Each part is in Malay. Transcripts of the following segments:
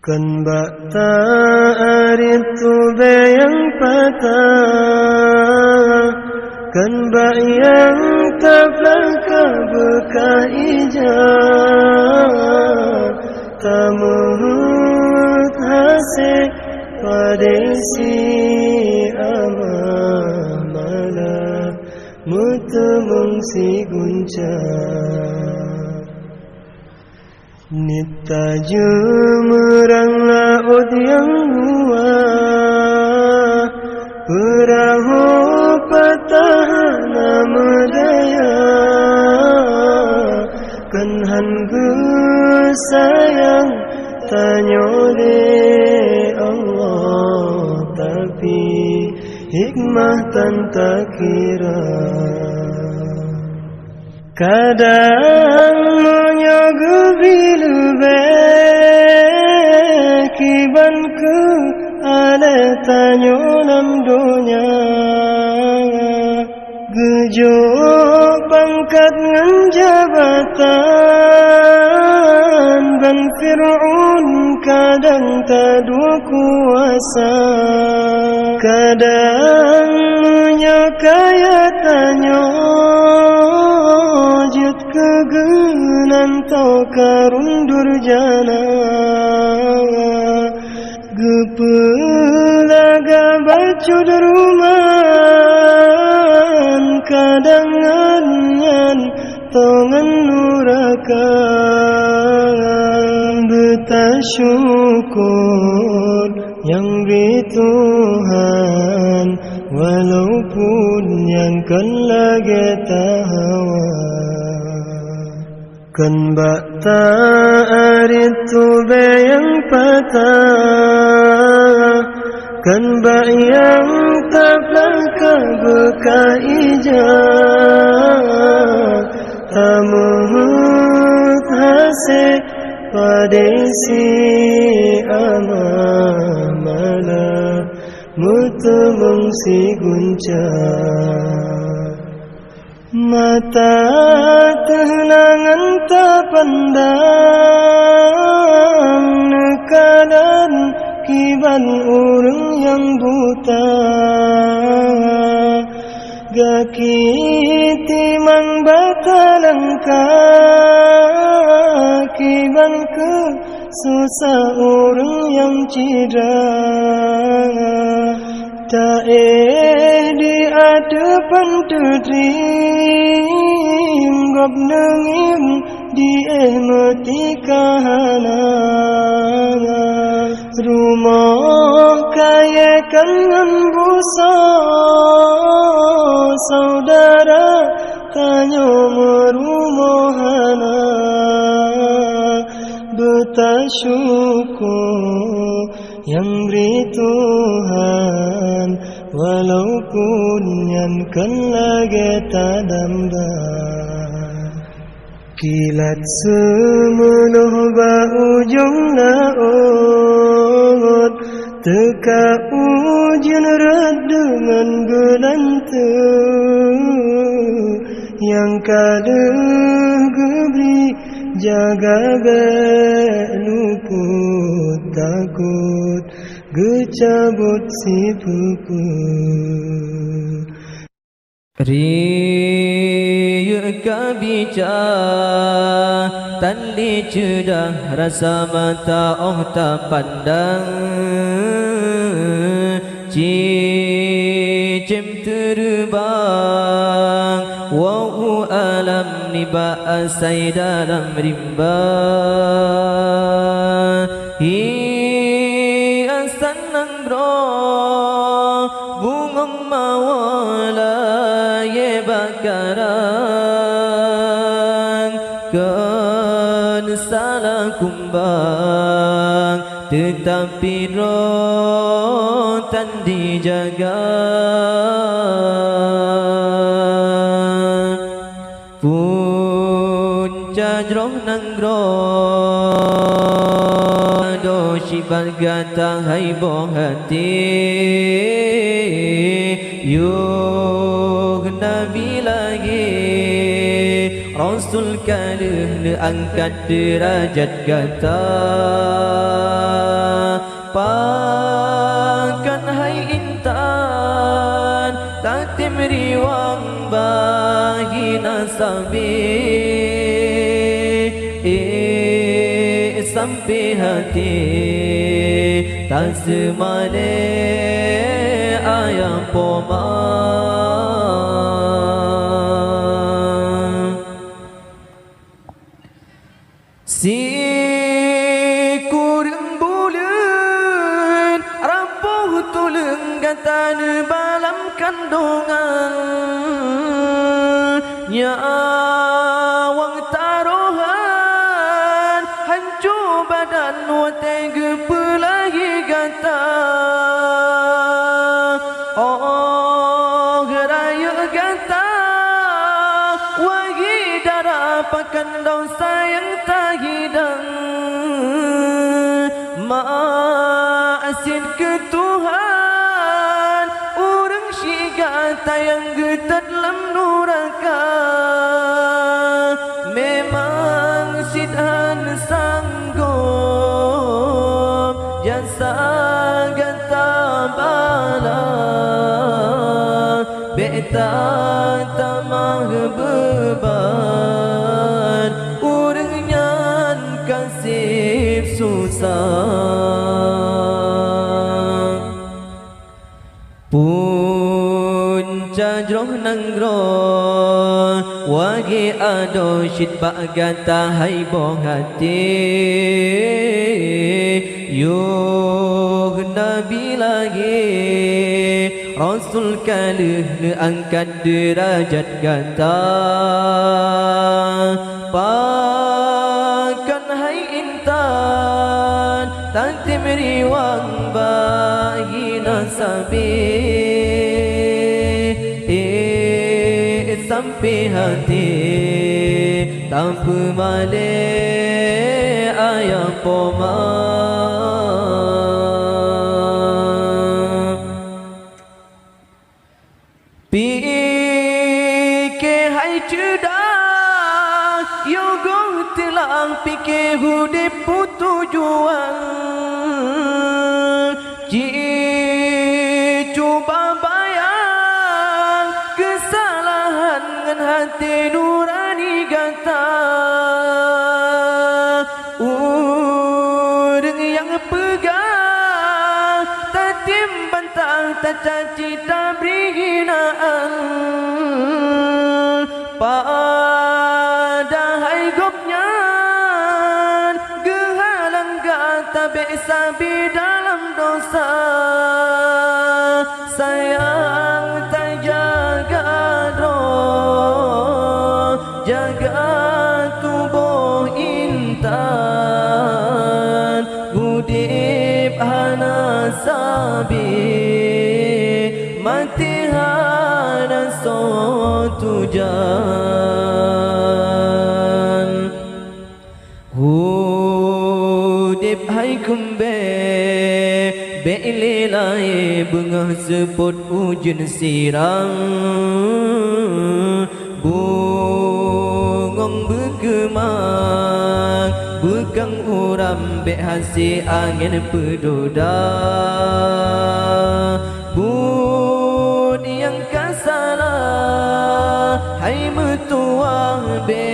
Kan bata aritu bayang patah, kan bayang taplaka bekah ijah, tamuhut hasik padesi amamala, mutemung si guncah. Nita jemerang laut yang luas, perahu petahana merdaya, kenhan sayang tanyole Allah, tapi hikmah tan tak kira. Kadang menyagu bilubeh kiban ku ale tanyo nam dunya, gejo pangkat ngan jabatan ban Fir'aun kadang tadu kuasa, kadang menyakaya tanyo kegenan tau karun durjana, gepelaga bacud ruman, kadangan yan tongan nuraka, bertasyukur yang beri Tuhan, walaupun yang kan lagi tahawa. Kan bata aritu bayang patah, kan bayang taplaka bekah ijah, tamuhut hasik padesi amamala, mutemung si guncah. Mata tenangan tak pandang, nekadan kiban orang yang buta, gaki timang batalangka, kiban ke susah orang yang cidra, tak di hadapan terima gob nengim di mati kahana, rumah kaya kan busa, saudara tanya merumohana, bertasyukur yang beri Tuhan, walaupun yang kan lagi tak damba. Kilat semeluh ujung laut, teka ujian red dengan gelanta, yang kalah geberi jaga luput takut gecabut si puput. Riya kabica tali cedah rasa mata tak pandang, cicim terbang wau alam niba asai dalam rimba, hiasan nang bro bungong mawala ye bakaran, kan salah kumbang tetapi rotan dijaga, punca jroh nang do shibat gata hai boh hati, yuk nabi lagi Rasul kaluh angkat derajat gata. sabi sampai hati tak semane ayam poma si kurang bulan rapuh tulung gatan balam kandungan nyawang taruhan hancur badan watai gepelagi gata oh raya gata wagi darah pakan daun sayang tak hidang maasin ke Tuhan urang syiga tayang getat lam nuraka memang sidhan sanggup jasa gata bala beta tamah beban urang nyan kasih susah punca jroh nanggro wagi ado syit bagata hai boh hati yuh nabi lagi rasul kalih angkat derajat gata pakan hai intan tanti meriwang bagi nasabi sampai hati tanpa male ayam poma pikir hai cedak yogo telah pikir hudip tujuan cuba bayang kesalahan dengan hati nurani gata urang yang pegang tak timbantang tak caci tak beri hinaan padahal gopnya gehalang gata besabi dalam dosa sayang tak jaga doh jaga tubuh intan hudip hana sabi mati hana sotujan hudip hai kumbe be'ililai bengah seput ujun sirang bungong bergemang bekang uram be hasi angin pedoda bud yang kasalah hai metuang be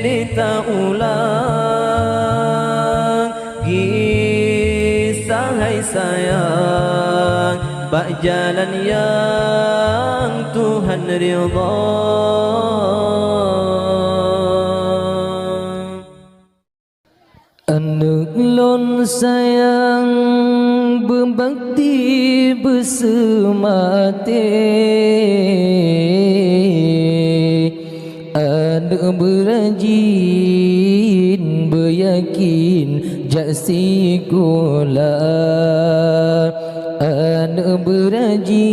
lita ulang kisah hai sayang bak jalan yang Tuhan ridha anak lon sayang berbakti bersemati anak berajin beryakin jaksi kula anak berajin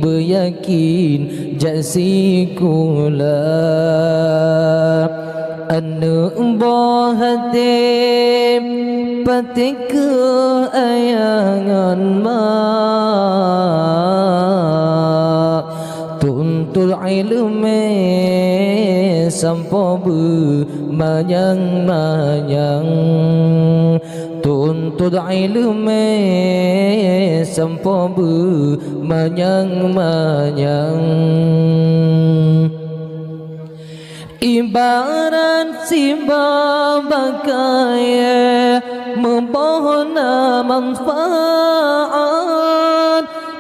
beryakin jaksi kula anak bohate patik ke ayangan mak tuntul ilmu sampo manyang-manyang tuntut ilmu sampo manyang-manyang Ibarat simba bakaya mempohon manfaat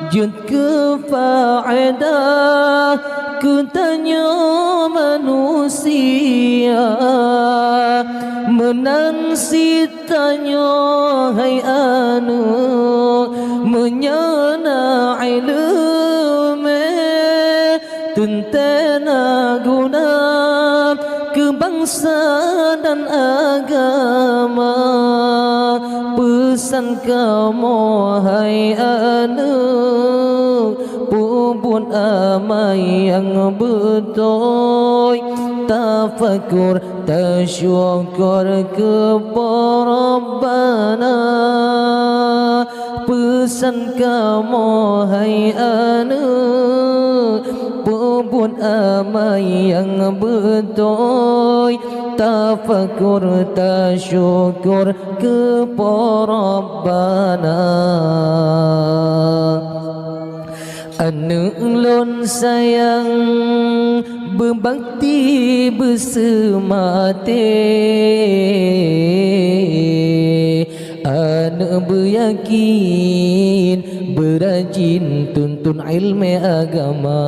jud kefaedah ku tanya manusia menansi tanya hai anu menyana ilmu tentena guna kebangsa dan agama pesan kamu hai anak puput amai yang betul tafakur tasyukur kepada Rabbana pesan kamu hai anak puput amai yang betul tafakur tasyukur kepada Rabbana anak lon sayang berbakti bersemati anak beryakin berajin tuntun ilmu agama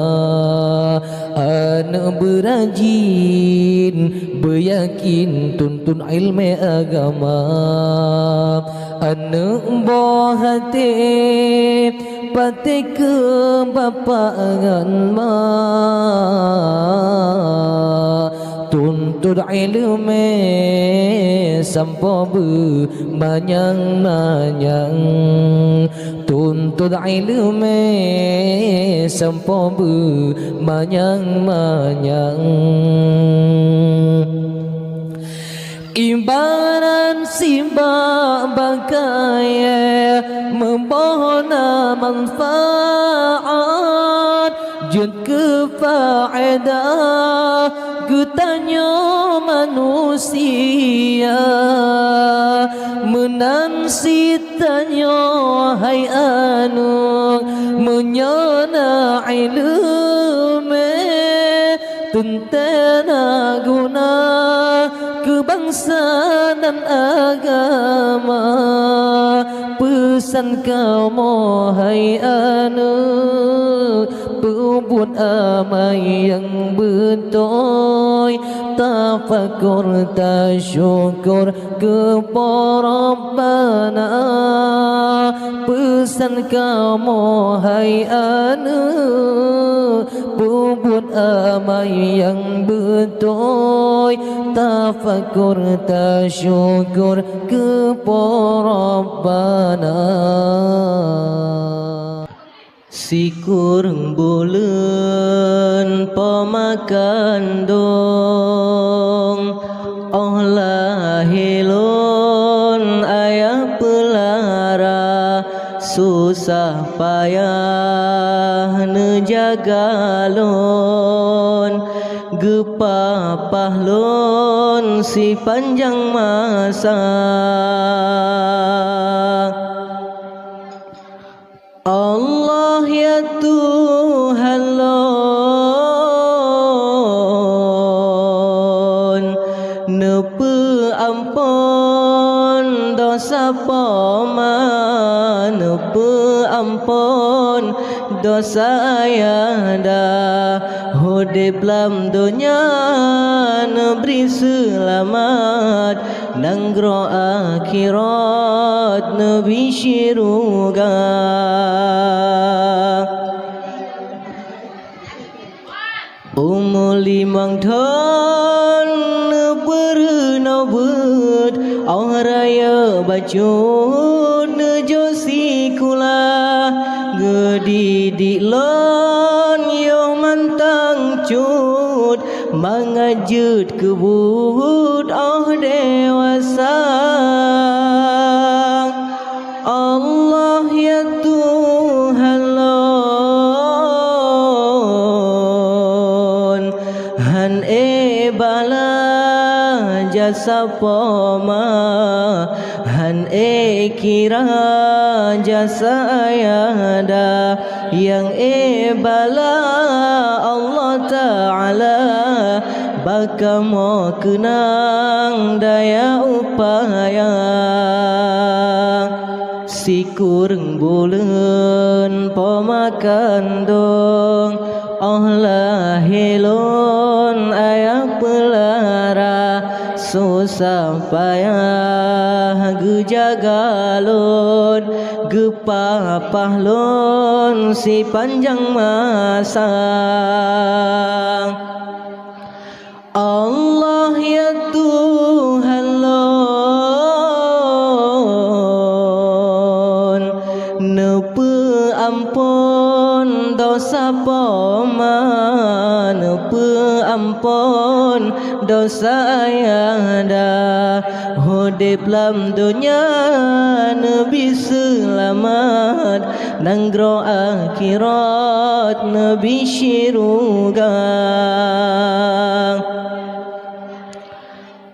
anak berajin beryakin tuntun ilmu agama anak buah hati pati ke bapa ma tuntut ilmu sampai manyang-manyang tuntut ilmu sampai manyang-manyang ibarat simba bakaya mempohon manfaat jud kefaedah kutanya manusia menansi tanya hai anu menyana ilmu tentena guna kebangsa dan agama pesan kamu hai anak puput amai yang betul tafakur tasyukur kepada Rabbana pesan kamu hai anak puput amai yang betul tafakur tasyukur kepada Rabbana sikurang bulan pemakan dong oh lahilun ayah pelara susah payah nejagalon gepapah lon si panjang masa Allah ya Tuhan lon nepe ampun dosa paman nepe ampun dosa ayanda hudib lam dunya neberi selamat nanggro akhirat nebi syuruga umul limang tahun berenabut raya bacun nejosi kula gedidik lon yo mantang cut mangajut kebut dewasa Allah ya Tuhan lon han bala jasa poma han kira jasa ayada yang bala Allah Ta'ala bakamo kenang daya upaya si kurang bulan pemakan dong Allah helon ayah pelara susah payah gejagalon gepapahlon si panjang masa Allah ya Tuhan lon nepe ampun dosa poma nepe ampun dosa ayada hodip lam dunia nabi selamat nanggro akhirat nabi syiruga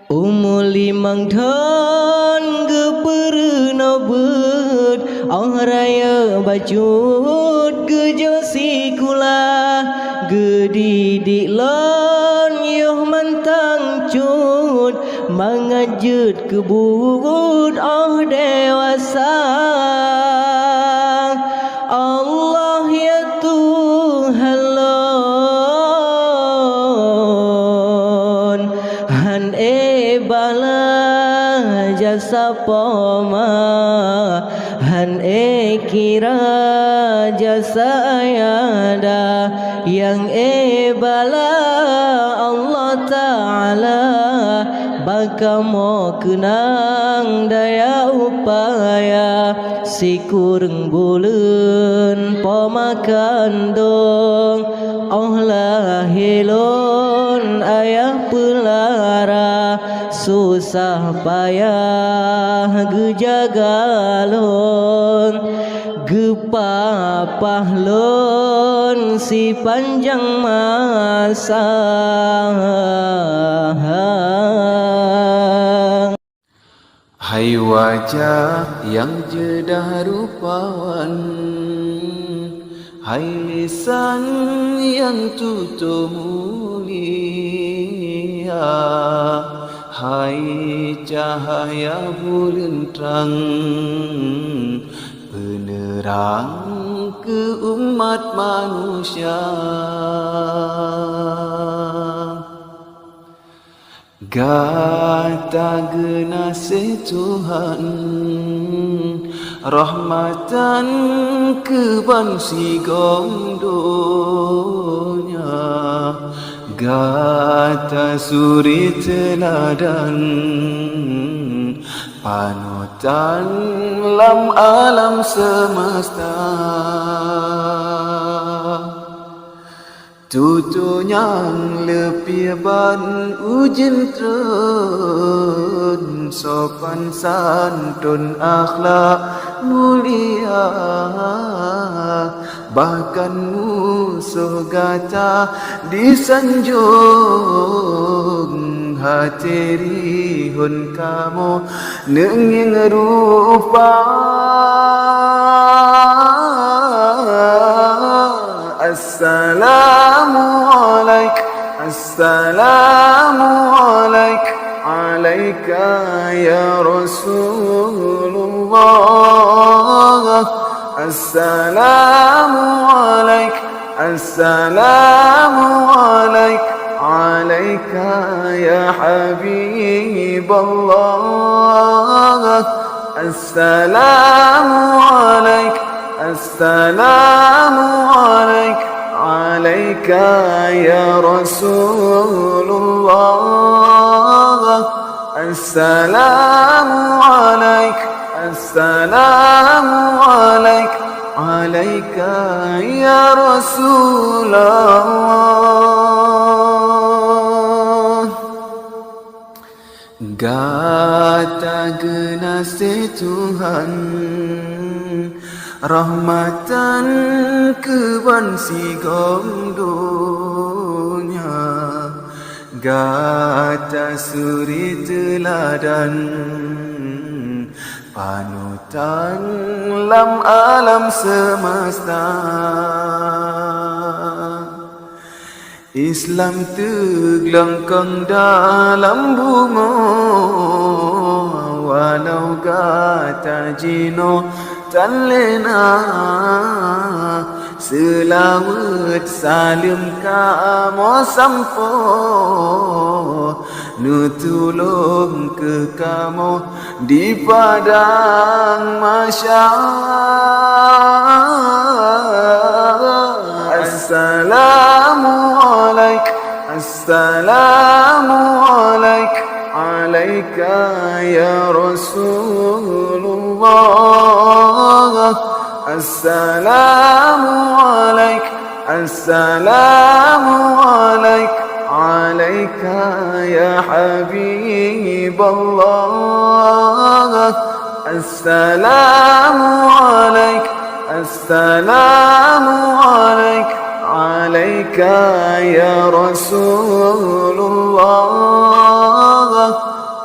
umul limang tahun geperna bet raya bajut gejosi kula gedidik lon yuh mantang cut mangajut kebut dewasa Allah ya Tuhan lon han bala jasa poma han kira jasa ayada yang bala Allah Ta'ala bakamo kenang daya upaya si kurang bulan pemakan dong Allah helon ayah pelara susah payah gejagalon gepapahlon si panjang masa Hai wajah yang jedah rupawan, hai lisan yang tutur mulia, hai cahaya bulan terang penerang ke umat manusia. Gata genasih Tuhan rahmatan ke bangsi gondonya, gata suri teladan panutan lam alam semesta. Tutunyang lebih ban ujian trun sopan santun akhlak mulia, bahkan musuh gata disanjung hati rihun kamu nenging rupa. Assalamualaikum, assalamualaikum, alaika ya Rasulullah. Assalamualaikum, assalamualaikum, alaika ya Habiballah. Assalamualaikum, assalamualaikum, alaika ya Rasulullah. Assalamualaikum, assalamualaikum, alaika ya Rasulullah. Gata genasih Tuhan rahmatan ke bangsi gondonya, gata suri teladan panutan lam alam semesta. Islam tergelengkang dalam bunga, walau kata jino tan lena. Selawat salim kamu sampo, nutulung ke kamu di padang masyarakat. Assalamualaik, assalamualaik, alaika ya Rasulullah. Assalamualaik, assalamualaik, alaika ya Habiballah. Assalamualaik, assalamualaik, alaika ya Rasulullah.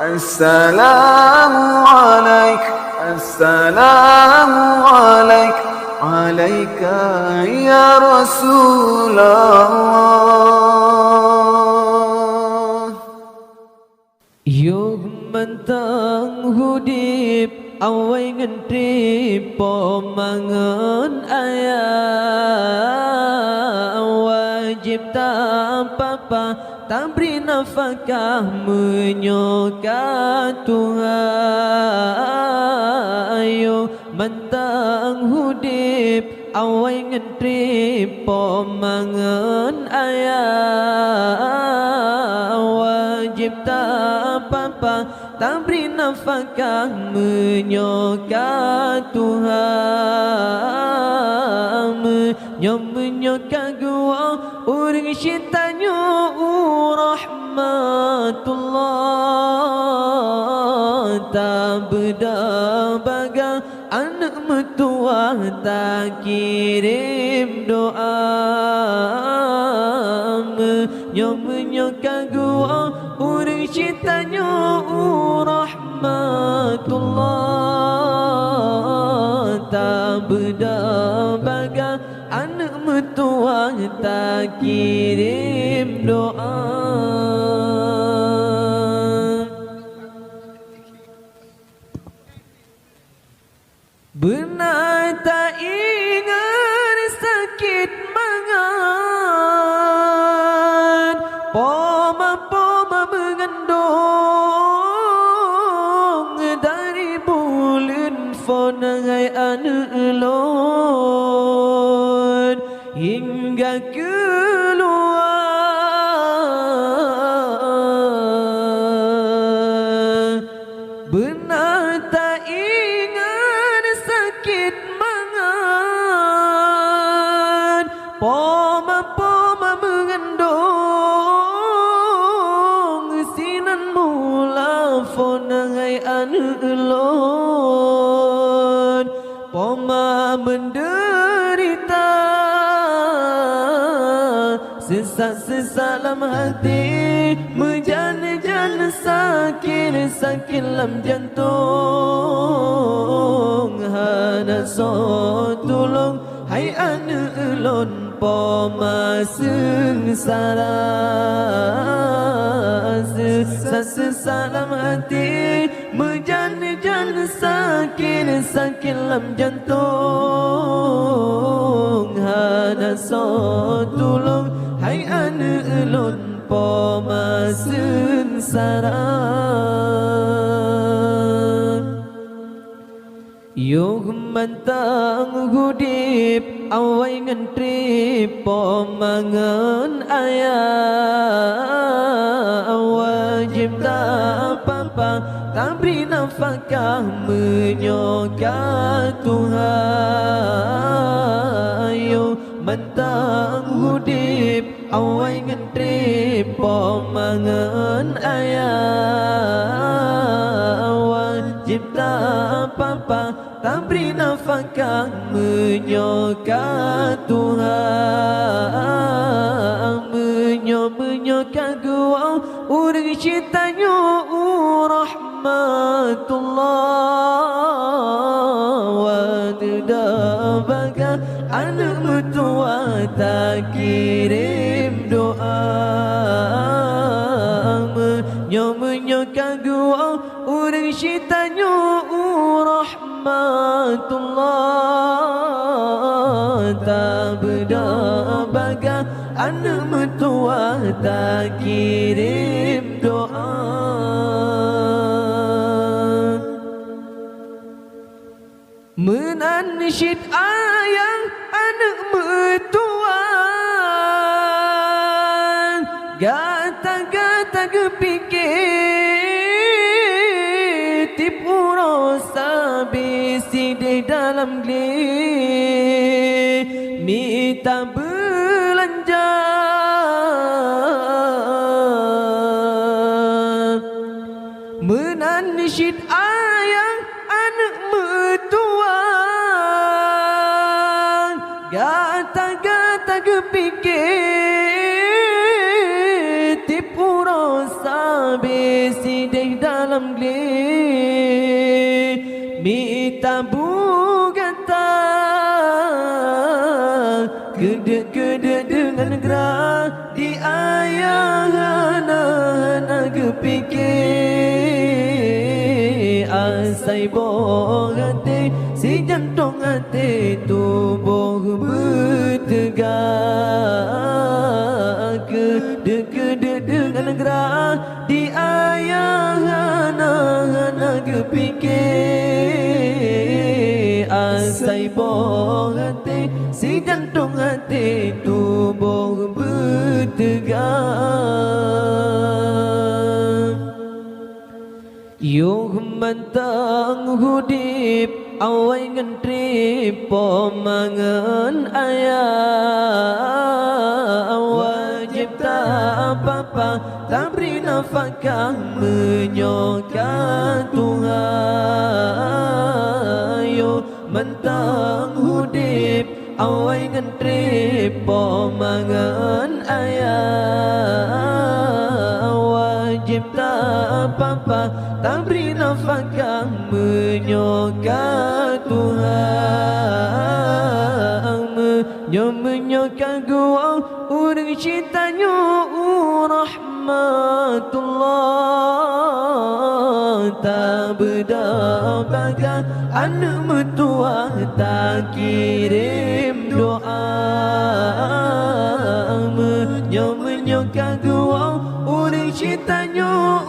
Assalamualaik, assalamualaik, alaika ya Rasulullah. Yo mentang hudip awai ngentri pomangan ayah, wajib tak apa-apa tak beri nafkah menyokat Tuhan. Ayo mentang hudip awai ngentri pomangan ayah, wajib tak apa-apa tak beri nafkah menyokat Tuhan. Menyokat gua orang syaitannya rahmatullah. Tak berdabaga anak mertua tak kirim doa. Menyokat gua orang syaitannya rahmatullah. Tak berdabaga anak mertua tak kirim doa. Benar tak ingat sakit mangan, poma-poma mengandung dari bulan fonai anak elon hingga keluar. Benar tak ingat sakit mangan, poma-poma mengandung sinan mula fonai anak elon. Poma menderita sesak-sesak dalam hati, menjana-jana sakit dalam jantung. Hana so tolong hai anak elon poma sengsara. Sesak-sesak dalam hati, menjana-jana sakit dalam jantung. Hana so tolong hai anak elon poma sengsara. Yo mentang hudip awai ngentri pomangan ayah, wajib tak apa-apa tak beri nafkah menyokat Tuhan. Yo mentang hudip awai ngentri pomangan ayah, wajib tak apa-apa tak beri nafkah menyokat Tuhan. Menyokat gua orang syaitannya rahmatullah. Wadabaga anak mertua tak kirim doa. rahmatullah tak berdabaga anak mertua tak kirim doa. Menansyid ayang anak mertua gata-gata kepikir tip urosa besi di dalam geli minta belanja menansyid ayang anak mertua gata-gata kepikir tipu rosa besi di dalam geli minta bugata gede-gede dengan gerak di ayah anak kepikir asai bohate si jantung hati tubuh bertegak gede-gede dengan gerak di ayah anak kepikir asai bohate si jantung hati tubuh bertegak. Yuh mentang hudip awai ngentri pomangan ayah wajib tak apa-apa tak beri nafkah menyokat Tuhan. Yuh mentang hudip awai ngentri pomangan ayah wajib tak apa-apa tak beri nafkah menyokat Tuhan. Menyokat gua urang cintanya rahmatullah tak berdabaga anak mertua tak kirim doa. Menyokat gua urang cintanya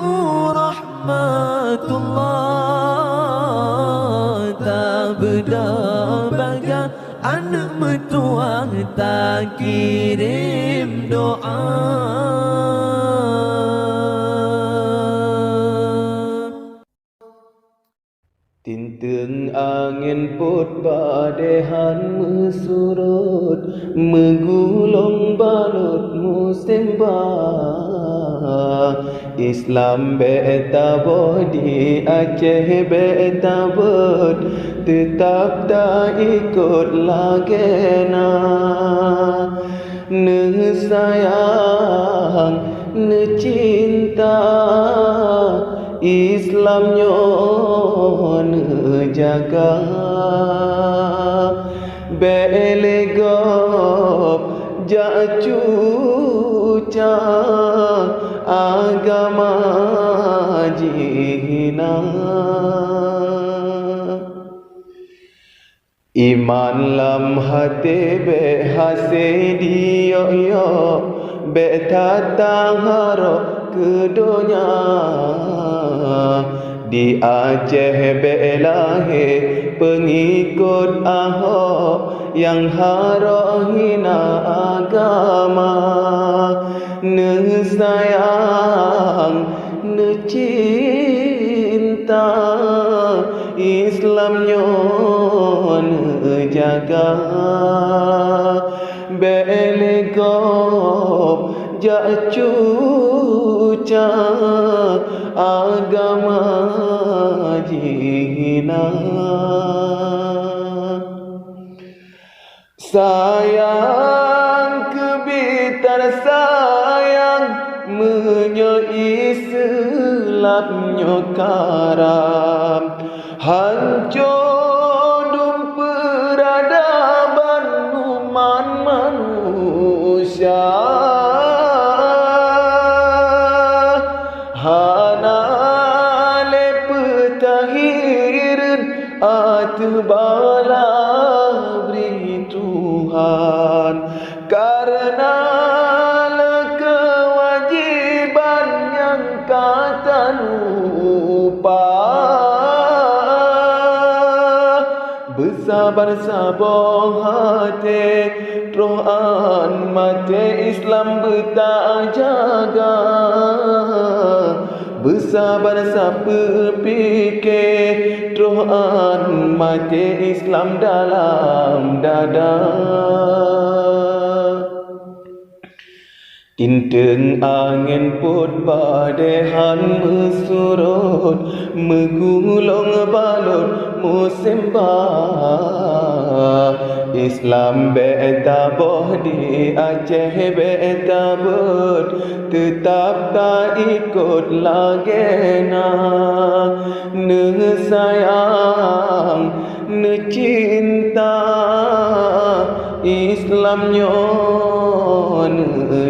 rahmatullah tak berdabaga anak mertua tak kirim doa. Tinteng angin put badehan mesurut menggulung balut musim bah Islam beta bodi Aceh beta bud tetap tak ikut lagena ne sayang ne cinta Islam nyon jaga belegop jacuca agama jihina iman lam hati be hasedi yo yo be tataharo ke dunia di Aceh belahe pengikut Ahok yang harohina agama ne sayang ne cinta Islam nyon jaga belegop jacuca agama jihina sayang kebitar sayang menyoi selapnya karam hancur dum peradaban umat manusia hana le petahirin bala beri Tuhan, karena kewajiban yang kata lupa. Bersabar-sabar hati, rohan mati Islam berjaga. Bersabar-sabar fikir, rohan mati Islam dalam dada. Tinteng angin put badehan mesurut, megulung balut musim bah. Islam be'tabah di Aceh be'tabut, tetap tak ikut lagi nak. Ne sayang, ne cinta Islam nyon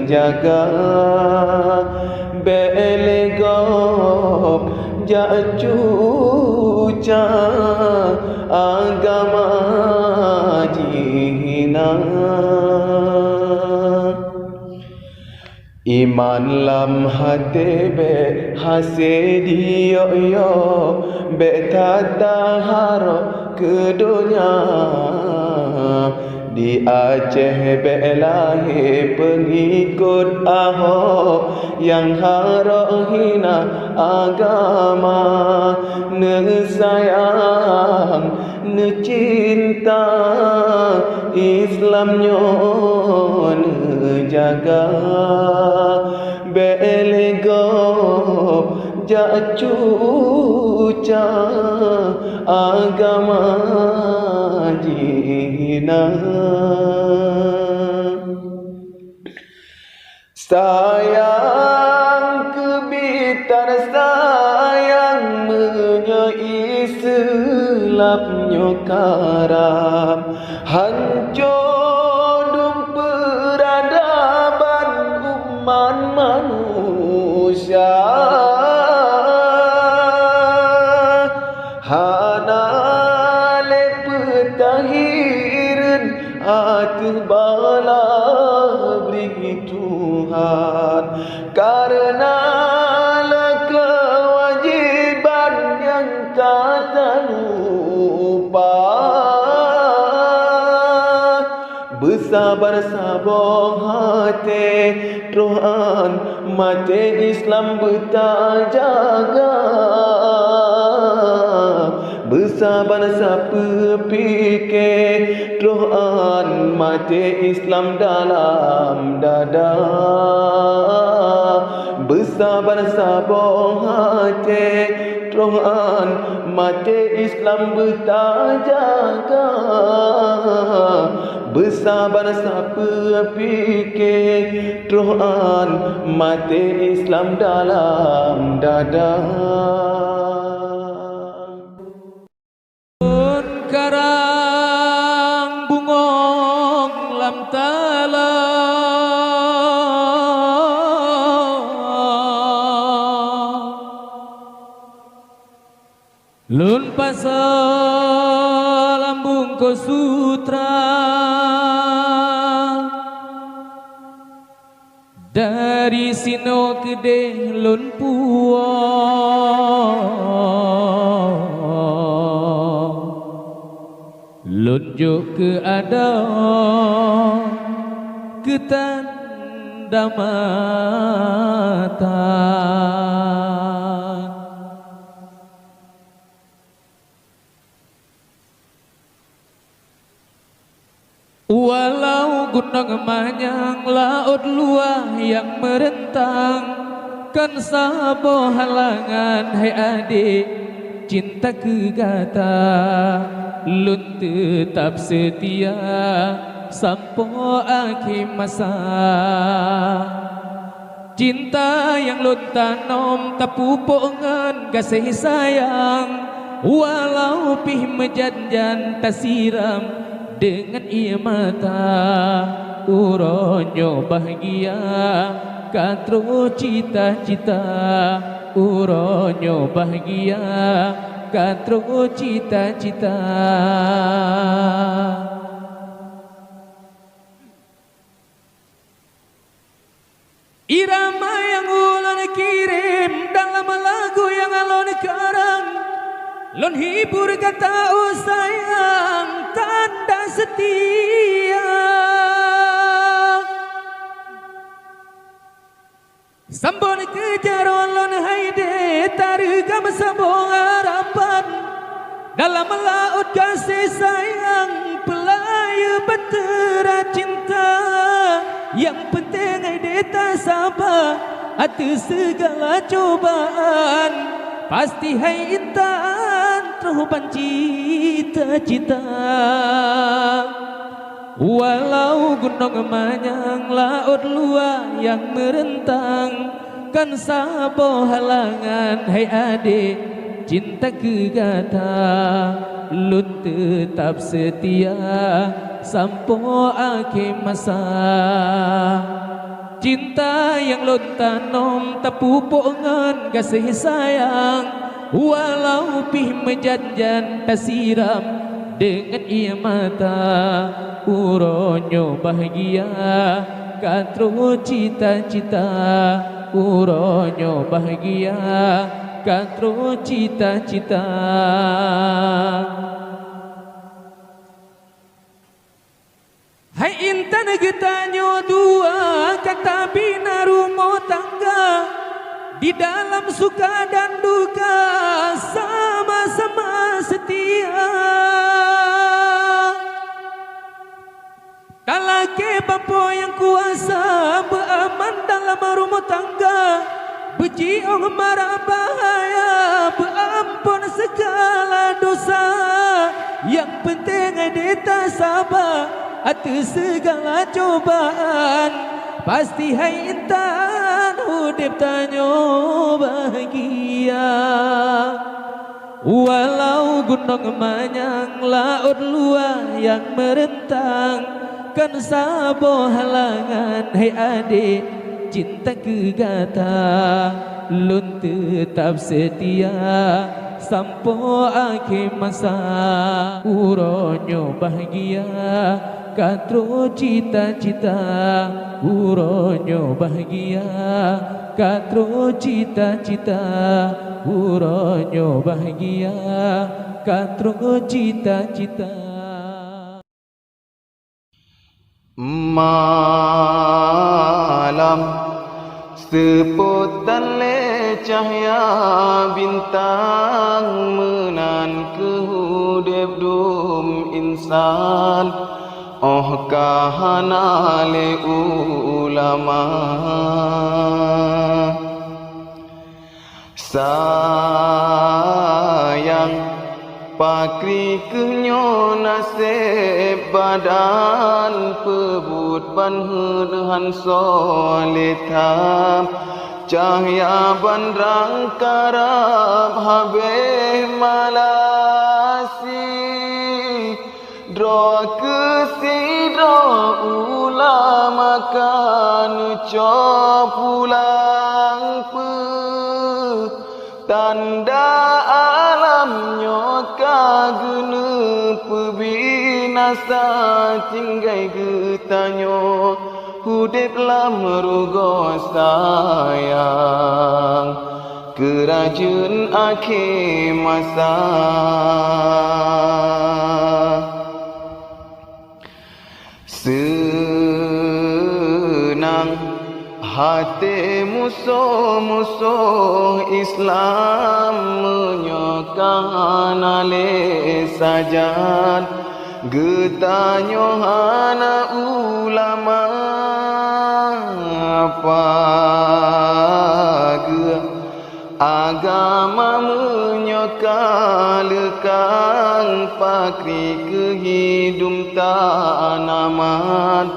jaga. Belegop jacuca agama jina. Iman lam hati be hasedi yo be tata haro ke dunia. Di Aceh belahi pengikut Ahok yang harap hina agama. Ne sayang, ne cinta Islam nyon jaga. Belegop jacuca agama jina. Sayang kebitar sayang menyai selapnya karam, hancur dum peradaban umat manusia. Hana petahiran bala beri Tuhan, karena kewajiban yang kata lupa. Bersabar-sabar hati, rohan mati Islam berjaga. Bersabar-sabar fikir, rohan mati Islam dalam dada. Bersabar-sabar hati, rohan mati Islam berjaga. Bersabar-sabar fikir, rohan mati Islam dalam dada. Karang bungong lam tala, lun pasal lambung ko sutra. Dari sino kede lun puang, lunjuk ke ada ke tanda mata. Walau gunung manyang laut luah yang merentang, kan sabo halangan hai adik cinta kegata. Lun tetap setia sampai akhir masa. Cinta yang lun tanam tak pupuk ngan kasih sayang, walau pih mejanjan tak siram dengan ia mata. Uronyo bahagia katro cita-cita, uronyo bahagia katro cita-cita. Irama yang ulun kirim dalam lagu yang alun karang, lon hibur kata sayang tanda setia. Sambon kejar lon haide tarigam sambung harapan, dalam laut kasih sayang pelaya betera cinta. Yang penting haide tak sabar atas segala cobaan, pasti hai intan teruban cita-cita. Walau gunung manyang laut luar yang merentang, kan sabo halangan hai adik cinta kegata. Lun tetap setia sampai akhir masa. Cinta yang lun tanam tak pupuk ngan kasih sayang, walau pih menjanjan tak siram dengan ia mata. Uronyo bahagia katro cita-cita, uronyo bahagia katro cita-cita. Hai intan getanyo dua kata bina rumah tangga, di dalam suka dan duka sama-sama setia. Talake bapa yang kuasa beraman dalam rumah tangga, bejiong marah bahaya berampun segala dosa. Yang penting ada sabar atas segala cobaan, pasti hai intan hudip tanyo bahagia. Walau gunung manyang laut luar yang merentang, kan sabo halangan hai adik cinta kegata. Lun tetap setia sampai akhir masa. Uronyo bahagia katro cita-cita, uronyo bahagia katro cita-cita, uronyo bahagia katro cita-cita. Malam seputan le cahaya bintang, menan ke hudib dum insan. Oh kahana le ulama sayang pakri kenyo nasib badan pebut ban hedehan soletam. Cahaya bandrang karab habeh malasi, dro kesi dro ulama kan co pulang pe. Tanda alamnya kagene pebinasa tinggai getanyo hudip lam rugo sayang kerajaan akhir masa. Senang hati musuh-musuh Islam menyokan ale sajan, getanyo hana ulama apa ge agama menyokalkan pakri kehidum tanaman,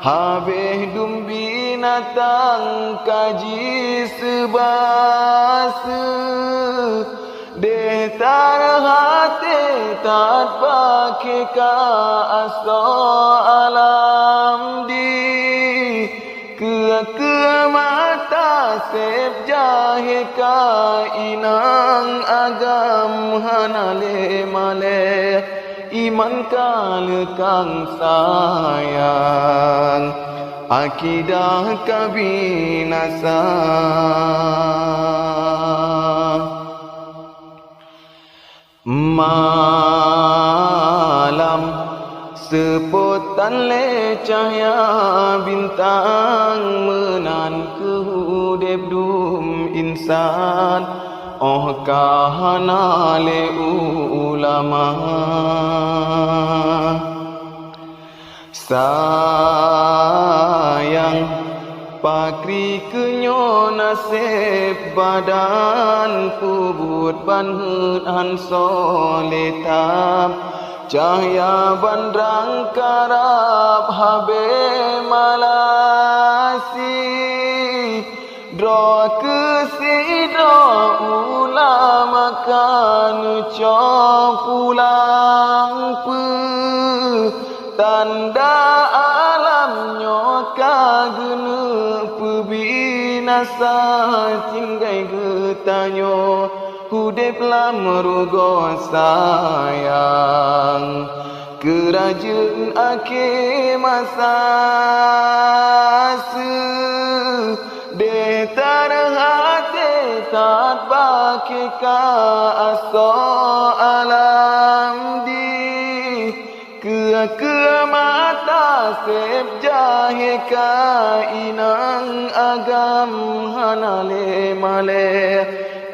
habeh dum binatang kaji sebasa. Deh tar hati tat pakai ka aso alam di ke mata sep jahe ka inang agam hanale male iman ka lekang sayang akidah ka binasa malam sepotan le cahaya bintang menan ke hudep dum insan oh kahana le ulama sayang pakri kenyo nasib badan pubut banhut han soletam cahaya bandrang karab habe malasi dro kesi dro ulama kan cok pulang pe tanda alam nyoka gene pebinasa tinggai getanyo hudep lamrugo sayang kerajaan ake masa de tarhate tat baki ka aso alam di ke mata sep jahe ka inang agam hanale male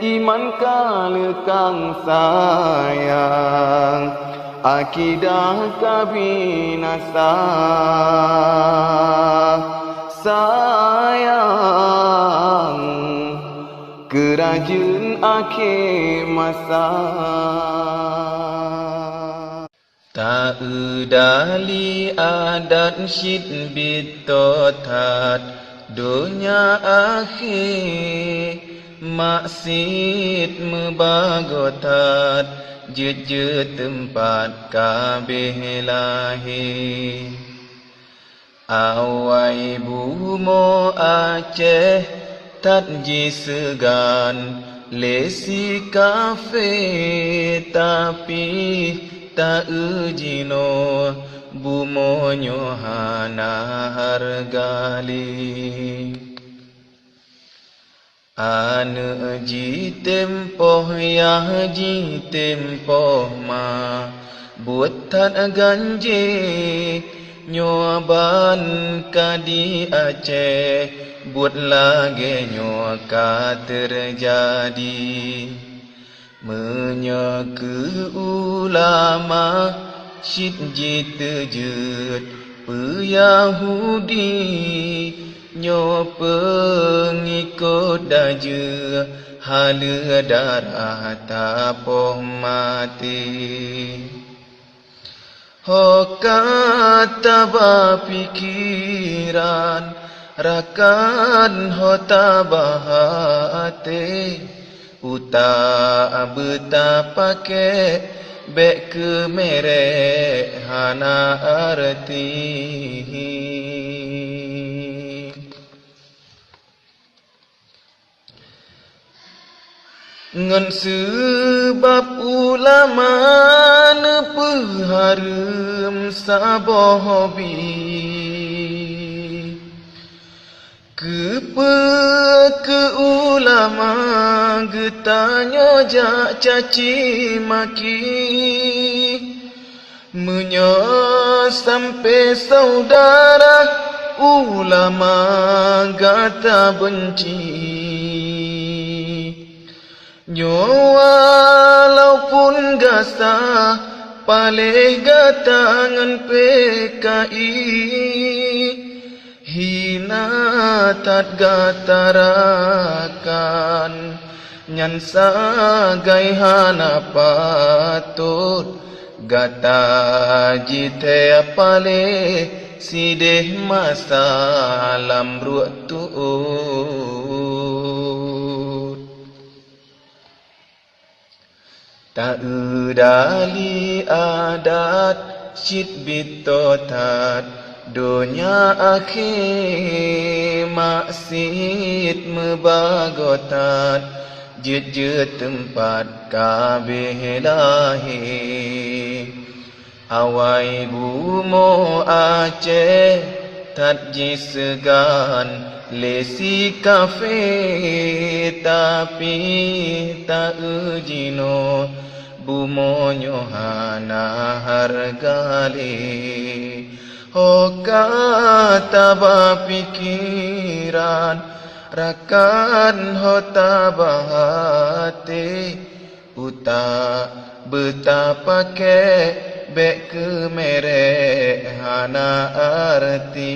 iman ka lekang sayang akidah ka binasa sayang kerajaan akhir masa ta udali adat syid bitotat dunia akhir maksid mebagotat je tempat kabeh lahir awai bumo Aceh tatji segan lesi kafe tapi ta ujino bumo nyohana hargali ane ji tempoh ya ji tempoh ma buat tan ganje nyoban kadi Aceh buat lagi nyoka terjadi menyeke ulama syid ji terjut pe Yahudi nyo pengikut daje hala darah tapoh mati hokata pikiran rakan hota bahate uta beta pake bek ke mere hana arti ngan sebab ulama nepeharem sabohobi ke ulama getanyo jak caci maki menyo sampai saudara ulama gata benci nyo walaupun gasa paleh gatangan PKI hina tat gatarakan nyan sagai hana patut gata jite pale sideh masalam ruat tuut ta udali adat syid bitotat dunia akhir maksud mebagotat jut tempat kabeh lahir awai bumo Aceh tatji segan lesi kafe tapi tak ujino bumo nyohana hargale hoka taba pikiran rakan hota bahate uta betapa ke bek ke mere hana arti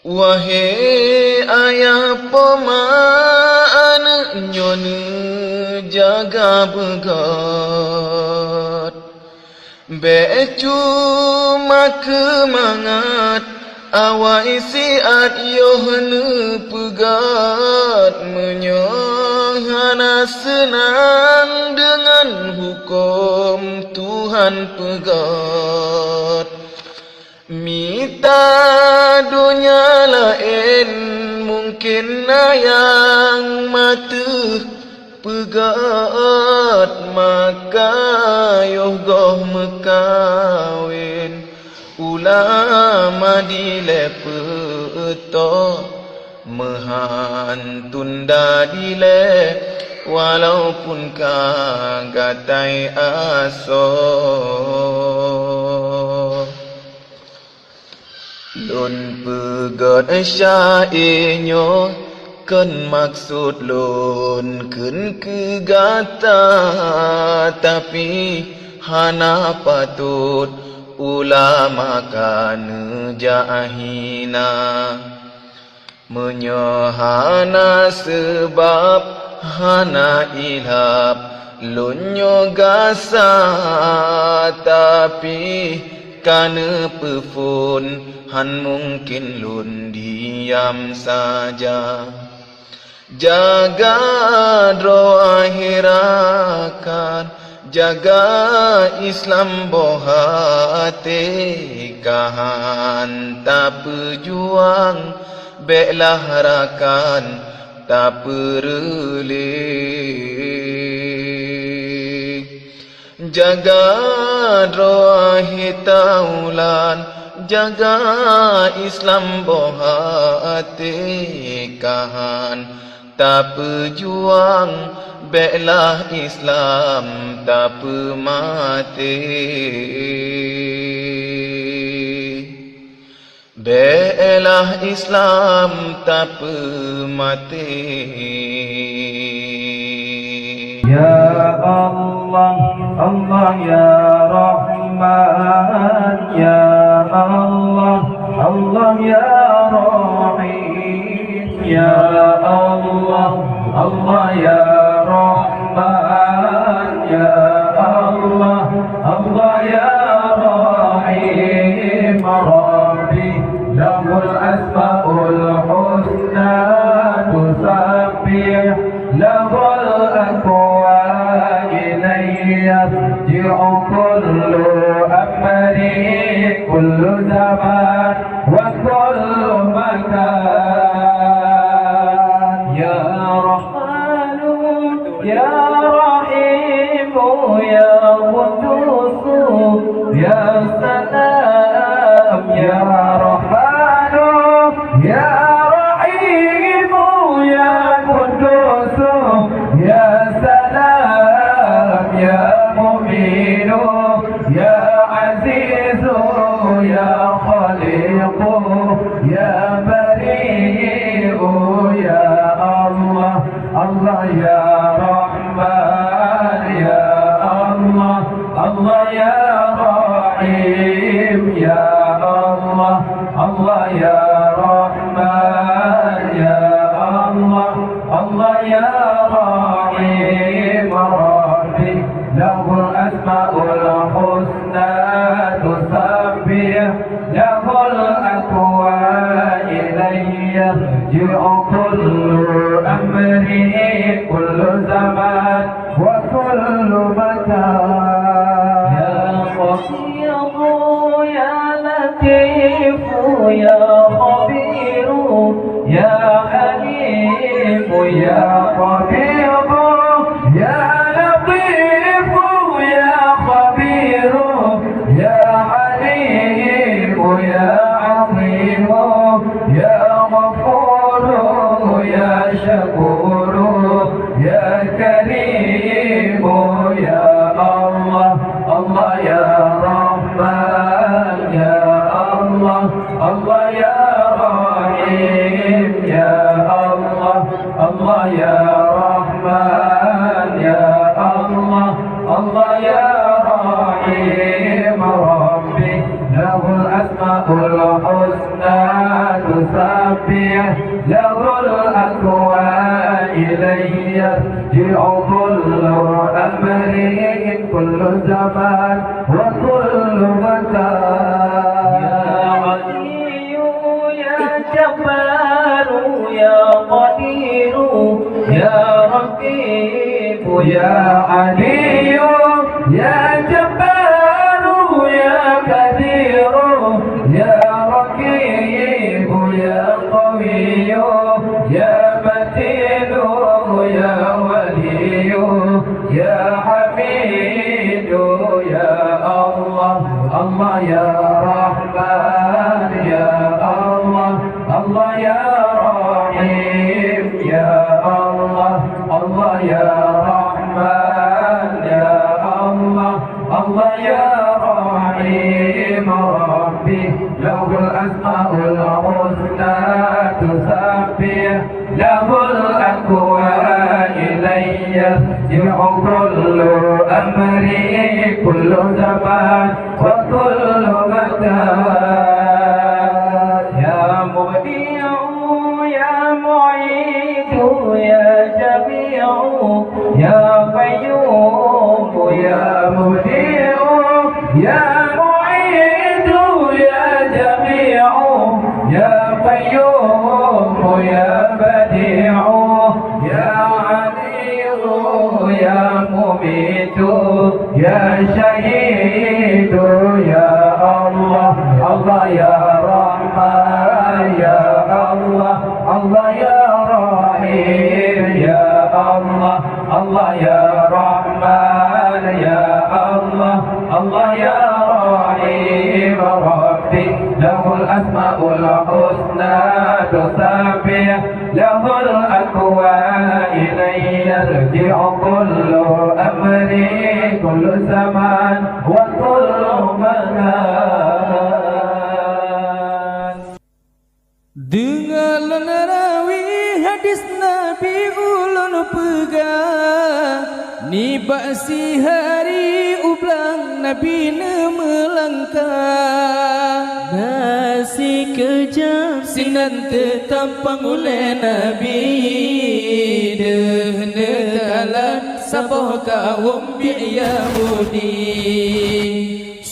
wahai ayah pemaan nyone jaga begat be cuma kemangat awai siat yohne pegat menyohana senang dengan hukum Tuhan pegat mita dunia lain mungkin yang mata pegat maka yogoh mekawin ulama dilepeto mehan tunda dile walaupun kagatai aso lun pegat syairnya kan maksud lun kun ke gata tapi hana patut ulama kan jahina menyohana sebab hana ilhab lunyo gasa tapi kana pefun han mungkin lun diam saja jaga doa akhirakan jaga Islam bohate kahan tak pejuang beklah rakan tak perli jaga doa hitaulan jaga Islam bohate kahan tak pejuang beklah Islam tak pemati beklah Islam tak pemati Ya Allah Allah ya Rahman ya Allah Allah ya Rahim ya Allah Allah ya Rahman ya Allah Allah ya Rahim Rabbi lahul asmaul husna tusabbih lahul aqwa ilayya yarji'u kullu amri kullu zaman wa kullu makan ya Rahman ya Rahim ya Qudus ya Salam ya Rahman ya Rahim ya Qudus ya Salam ya Mu'min ya Aziz ya Khaliq ya Bari ya Allah Allah ya Rahman ya Allah Allah ya Rahim ya Allah Allah ya Rahman ya Allah Allah ya Rahim Rabbi lahul asmaul husna tusabbih lahul aqwa ilayya yarji'u kullu amri kullu zaman wa kullu makan يا خبير يا حليم يا خبير يا لطيف يا خبير يا حليم يا عظيم يا غفور يا شكور يا كريم يا الله الله يا رحمن يا الله الله يا رحيم يا الله الله يا رحمن يا الله الله يا رحيم ربي له الأسماء الحسنى تسبح له الأكوان إليه يرجع كل أمره كل زمان وكل مكان يا علي يا جبار يا قدير يا رقيب يا علي يا جبار يا قدير يا رقيب يا قوي يا متين يا ولي يا حميد يا الله الله يا رحمن يا الله الله يا رحيم يا الله الله يا رحمن يا الله الله يا رحيم ربي له الأسماء الحسنى تسبح له الأكوان إليه يرجع كل أمر كل زمان وكل مكان يا مبدع يا معيد يا جميع يا قيوم يا مبدع يا معيد يا جميع يا قيوم يا بديع يا عليم يا مميت يا شهيد يا الله الله يا رحمن يا الله الله يا رحيم يا الله الله يا رحمن يا الله الله يا رحيم ربي له الأسماء الحسنى تسبح له الأكوان إليه يرجع كل أمر كل زمان وكل مكان. Dengan rawi hadis Nabi ulun pegang, ni baksi hari ublang Nabi melangkah. Nasi kejam sinan tetap oleh Nabi, dehne kalan sabah kaum Yahudi.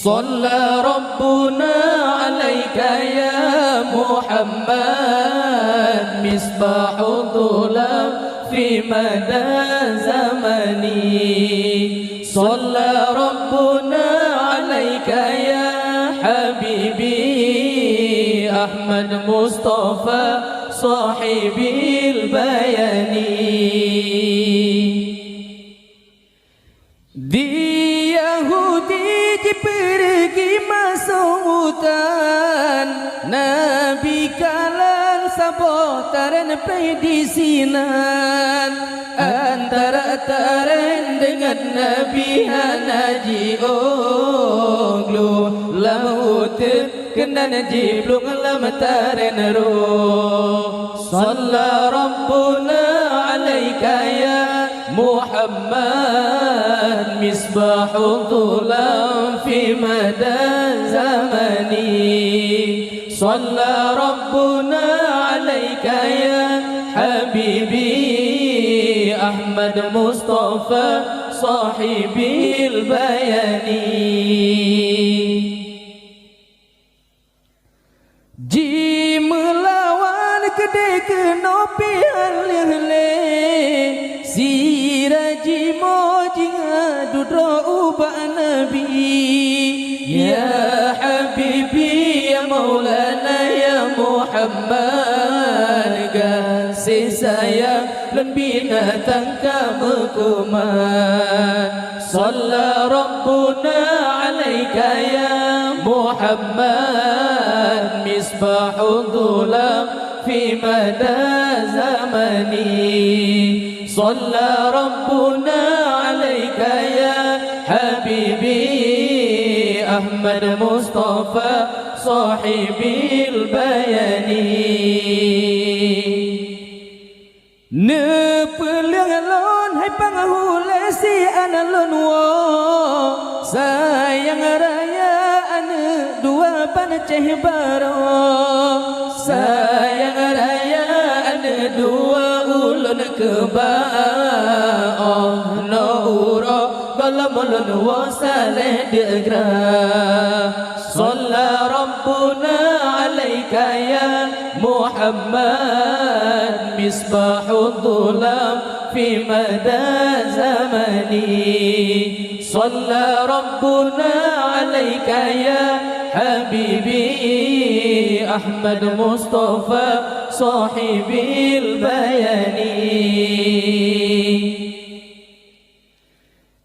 صلى ربنا عليك يا محمد مصباح الظلام في مدى زمني. صلى ربنا عليك يا حبيبي أحمد مصطفى صاحب البيان. Di Yahudi pergi masuk hutan, Nabi kalan sabotaran pedisinan. Antara taren dengan Nabi Hanaji oglu lam hutut kena Naji belum lam taren roh. Salla Rabbuna alaika ya Muhammad misbahul dhulam fi mada zamani. Salla Rabbuna alaika ya Habibi Ahmad Mustafa sahibil bayani. Ji melawan kedai kenopi halih-halih Siraji mojinga dudra ubah Nabi. Ya Habibi ya Maulana ya Muhammad kasih sayang dan binatang kamu kuman. Salla Rabbuna alaika ya Muhammad misbahul dhulam fi mada zamani. Salla Rabbuna alaika ya Habibi Ahmad Mustafa sahibil bayani. Ne peleng lon hai panghule si analon wo sayang raya ane dua panceh baro. Sayang raya ane dua ulun kebao no uro galamulun wo saleh degra. Salla Rabbuna alaika ya Muhammad misbahul dhulam fi mada zamani. Salla Rabbuna alaika ya Habibi Ahmad Mustafa sahibil bayani.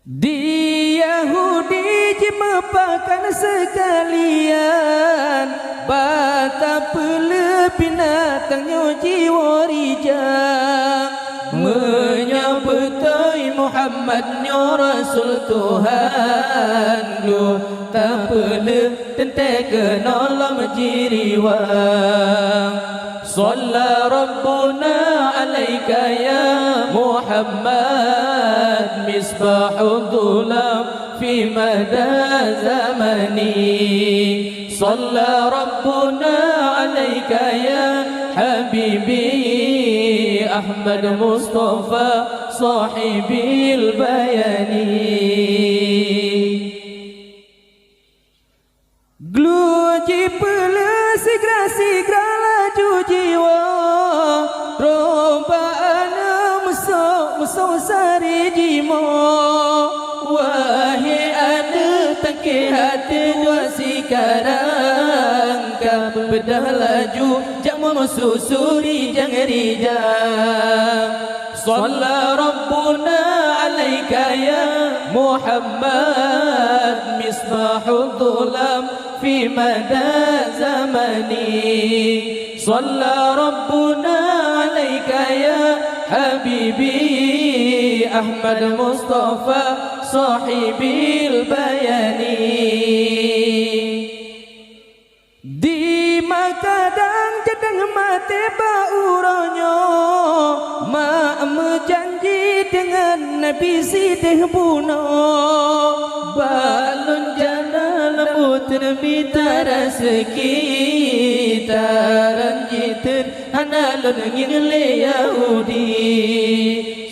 Di Yahudi mepakan sekalian bata pelepinatangnya jiwa rijang. Menyambutai Muhammadnya Rasul Tuhan lu tak perlu tentai kenalam jiriwang. Salla Rabbuna alaika ya Muhammad misbahul dhulam fi mada zamani. Salla Rabbuna alaika ya Habibi Ahmad Mustafa sahibil bayani. Gluji pele sigra laju jiwa rombaan musuh sari jimo. Wahai ane tangke hati dua sekarang kau bedah laju jamu susuri jangan rijang. Salla Rabbuna alaika ya Muhammad misbahul dhulam fi mada zamani. Salla Rabbuna alaika ya Habibi Ahmad Mustafa sahibil bayani. Di makadang jedang mati bauronyo mak menjanji dengan Nabi Sidih buno. Balon jana lembut bitara sekitaran jitin analun ngingle Yahudi.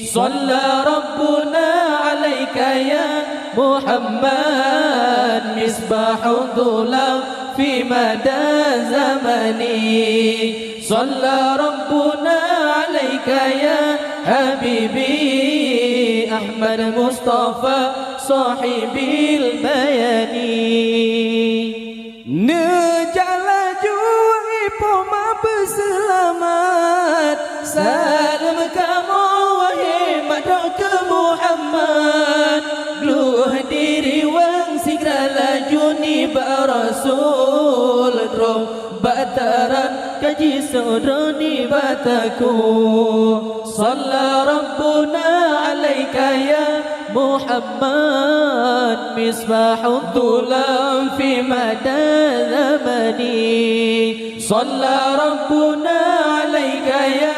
Salla Rabbuna alaika ya Muhammad misbahul dhulam fi mada zamani. Salla Rabbuna alaika ya Habibi Ahmad Mustafa sahibil bayani. Nejala juang ipoma berselamat. Salam kamu wahai madaka Muhammad. Luh diri wang sigra laju ni ba Rasul roh bataran kaji sodoni bataku. Salla Rabbuna alaika ya Muhammad misbahul dhulam fi mada zamani. Salla Rabbuna alaika ya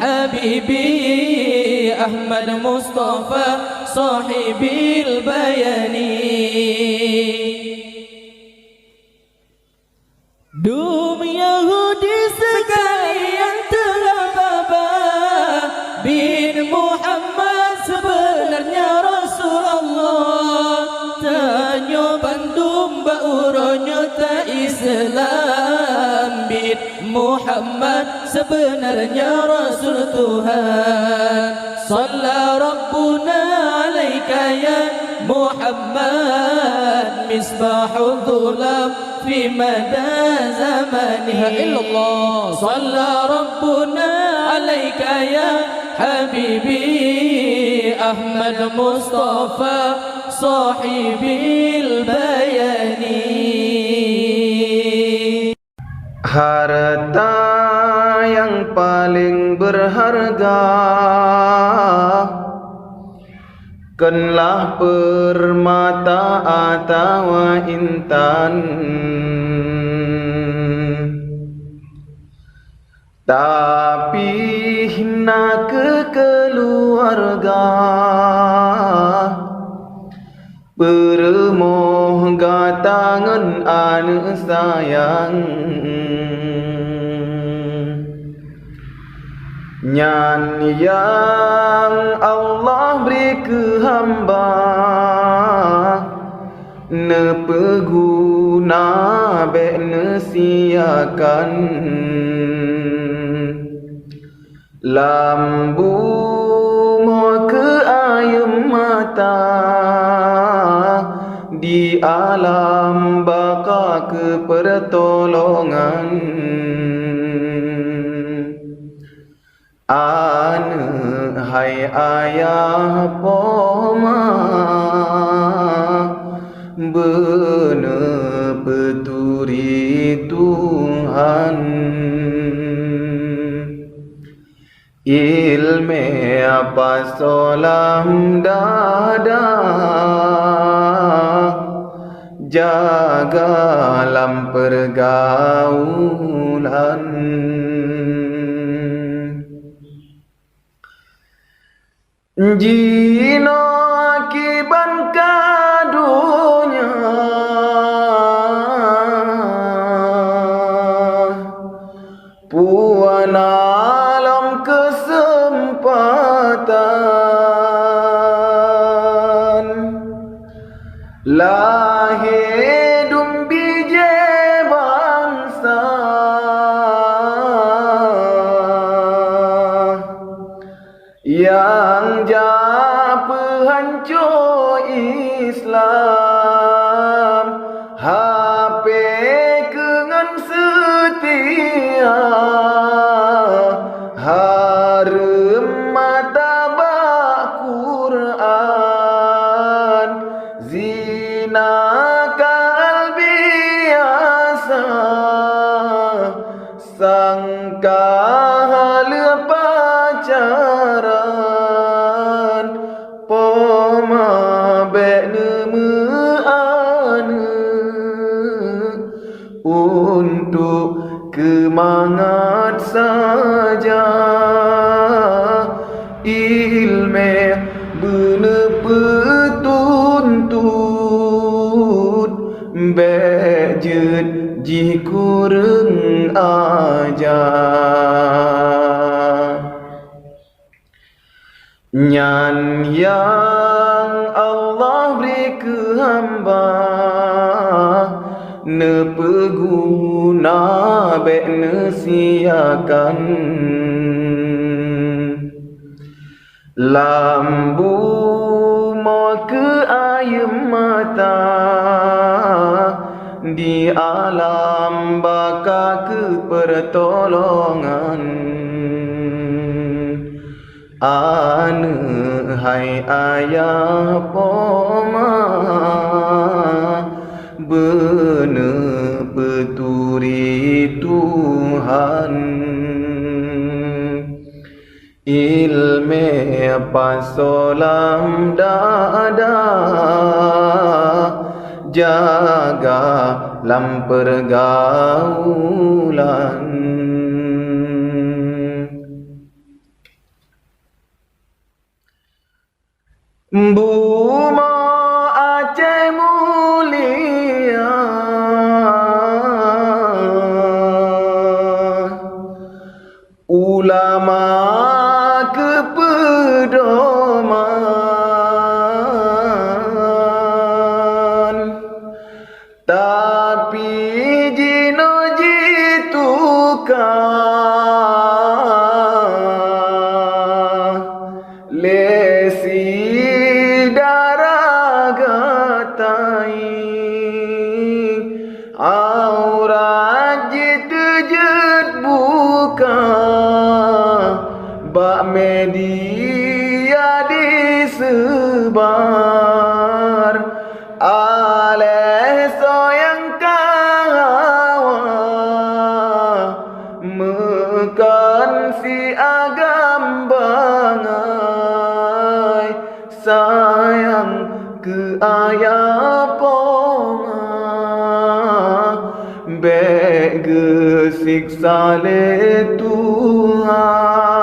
Habibi Ahmad Mustafa sahibil bayani. Dum Yahudi sekalian telah baba bin Muhammad sebenarnya Rasulullah. Tanya bandum bauronyo ta Islam bin Muhammad sebenarnya Rasul Tuhan. Salla Rabbuna alaika ya محمد مصباح الظلام في مدى زمنه إلا الله صلى ربنا عليك يا حبيبي أحمد مصطفى صاحب البيان. Harta yang paling berharga, kenlah permata atau intan, tapi hina kekeluarga, peremoh gatangan anu sayang, nyan yang Allah beri ke hamba, ne peguna be ne siakan, lambu mo ke ayam mata, di alam baka ke pertolongan, ane hai ayah poma bene peturi Tuhan, ilme apa solam dada, jagalam pergaulan, jino akiban kadunya, puan alam kesempatan, lahidum bije bangsa, yang japa hancur Islam, HP kengan setia, harum martabat Quran, zina kalbi biasa, sangka halal pacaran, poma bekne meane, untuk kemangat saja, ilme bene petuntut, bejut jikureng aja, nyan yang Allah beri ke hamba, ne peguna bek ne siakan, lambu mo ke ayam mata, di alam baka ke pertolongan, ane hai ayah poma bene peturi Tuhan, ilme pasolam dada, jaga lam pergaulan, Buma Aceh mulia, ulama kepedoman, tapi jino jituka lesi darah sebar oleh soyang kawa mekan si agam bangai sayang ke ayah ponga bege siksa le Tuhan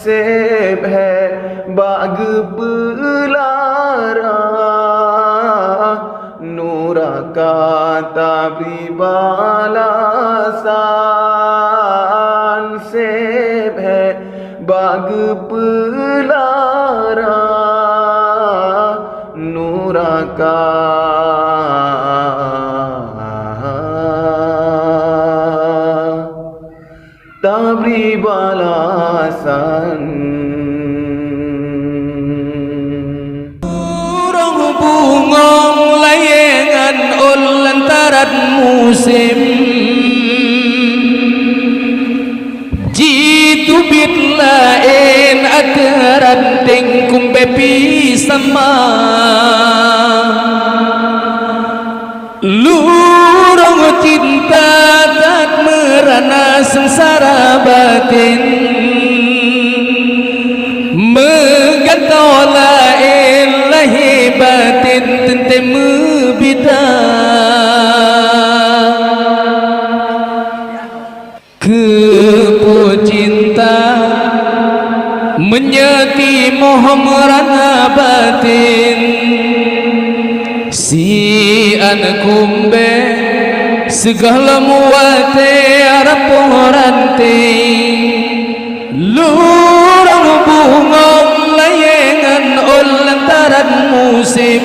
seb hai bag belara nuraka tabri balasan seb hai bag belara nuraka tabri balasan Urang bungong layangan ul lantaran musim jitu bit lain akaran tingkum bepi sama lurang cinta tak merana sengsara batin menggantau lain lahi batin tente mebida kepo cinta menyati moh merana batin si anakumbe segala muate araporante lurang bungong layangan ul lantaran musim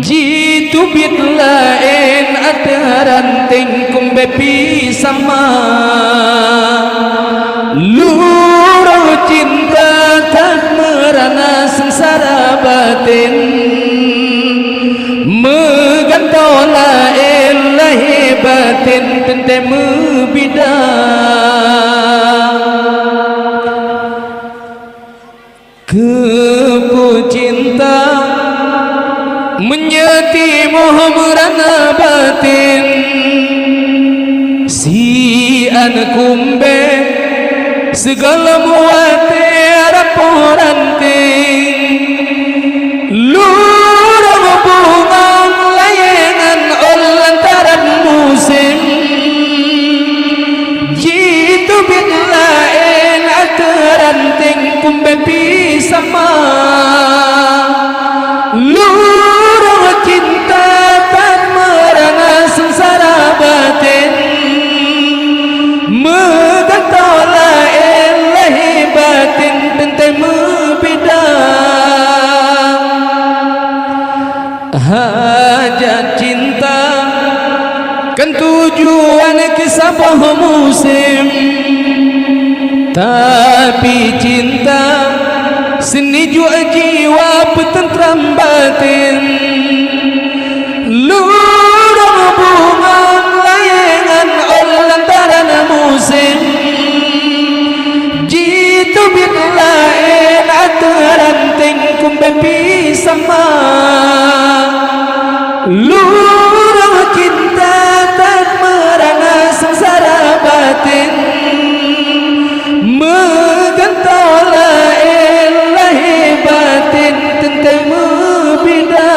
jitu bit lain ataran tingkum bepi sama lurang cinta tak merana sengsara batin megantau lain lahi batin tente mebida kepo cinta menyati moh merana batin si anakumbe segala muate araporante lurang bungong layangan ul lantaran musim jitu bit lain ataran tingkum bepi sama lurang cinta tak merana sengsara batin megantau lain lahi batin tente mebida hajat cinta kan tujuan ke sabah musim tapi cinta seni jua jiwa petentram batin lurang bungong layangan ul lantaran musim jitu bit lain ataran tingkum bepi sama lurang cinta tak merana sengsara batin megantau lain lahi batin tente mebida